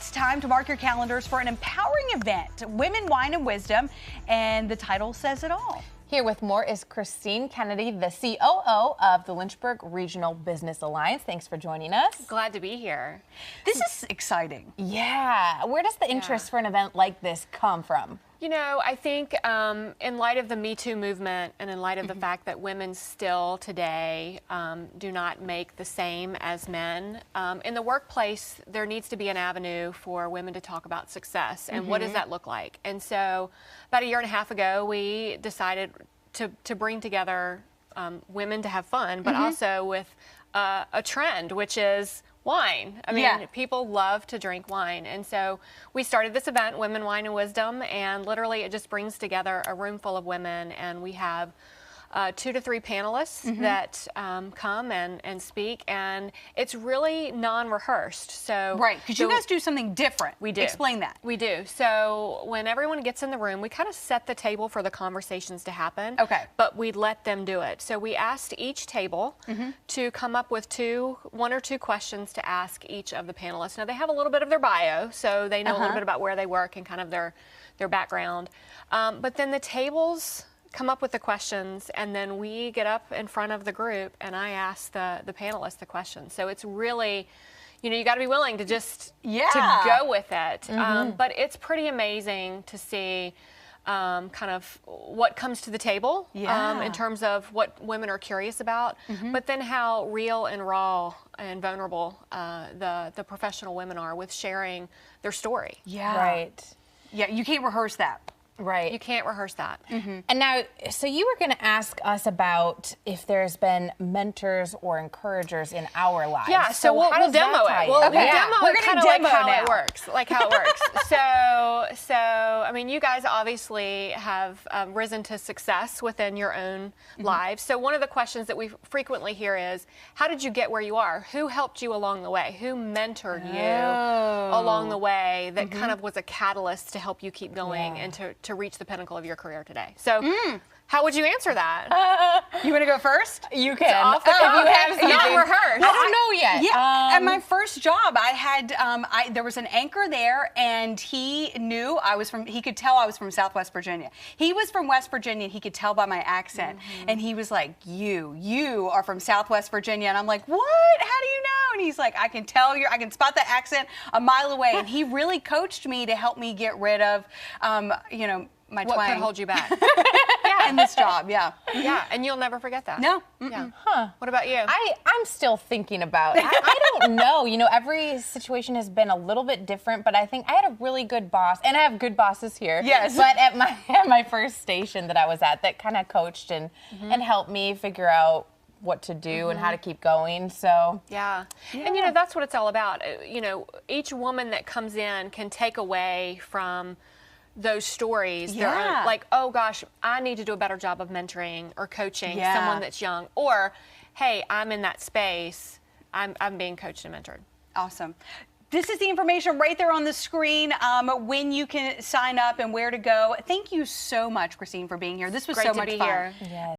it's time to mark your calendars for an empowering event, Women, Wine, and Wisdom, and the title says it all. Here with more is Christine Kennedy, the COO of the Lynchburg Regional Business Alliance. Thanks for joining us. Glad to be here. This is exciting. Yeah. Where does the interest for an event like this come from? You know, I think in light of the Me Too movement and in light of the fact that women still today do not make the same as men, in the workplace, there needs to be an avenue for women to talk about success. And what does that look like? And so about a year and a half ago, we decided to bring together women to have fun, but also with a trend, which is wine. I mean, people love to drink wine. And so we started this event, Women, Wine, and Wisdom, and literally it just brings together a room full of women, and we have 2 to 3 panelists that come and speak, and it's really non-rehearsed. So right, because you guys do something different. We do. Explain that. We do. So when everyone gets in the room, we kind of set the table for the conversations to happen. Okay. But we let them do it. So we asked each table to come up with 1 or 2 questions to ask each of the panelists. Now they have a little bit of their bio, so they know a little bit about where they work and kind of their background. But then the tables come up with the questions, and then we get up in front of the group and I ask the panelists the questions. So it's really, you know, you got to be willing to just to go with it. But it's pretty amazing to see kind of what comes to the table in terms of what women are curious about, but then how real and raw and vulnerable the professional women are with sharing their story. Yeah. Right. Yeah, you can't rehearse that. Right. You can't rehearse that. And now, so you were going to ask us about if there's been mentors or encouragers in our lives. Yeah, so we'll demo it. We'll demo it kind of like how it works. So, I mean, you guys obviously have risen to success within your own lives. So one of the questions that we frequently hear is, how did you get where you are? Who helped you along the way? Who mentored you along the way that kind of was a catalyst to help you keep going and to reach the pinnacle of your career today? So how would you answer that? You want to go first? You can. Off the cuff. Not rehearsed. I don't know yet. Yeah, at my first job, I had there was an anchor there, and he knew I was from. He could tell I was from Southwest Virginia. He was from West Virginia, and he could tell by my accent. And he was like, "You are from Southwest Virginia," and I'm like, "What? How do you know?" And he's like, "I can tell I can spot the accent a mile away." And he really coached me to help me get rid of, you know, my What twang. could hold you back? In this job, yeah. Yeah, and you'll never forget that. No. Yeah. What about you? I'm still thinking about it. I don't know. You know, every situation has been a little bit different, but I think I had a really good boss, and I have good bosses here. Yes. But at my first station that I was at, that kind of coached and helped me figure out what to do and how to keep going. So yeah. And you know, that's what it's all about. You know, each woman that comes in can take away from those stories their own, like, oh gosh, I need to do a better job of mentoring or coaching someone that's young, or hey, I'm in that space, I'm being coached and mentored. Awesome. This is the information right there on the screen, when you can sign up and where to go. Thank you so much, Christine, for being here. This was Great so to much be fun. here. yes.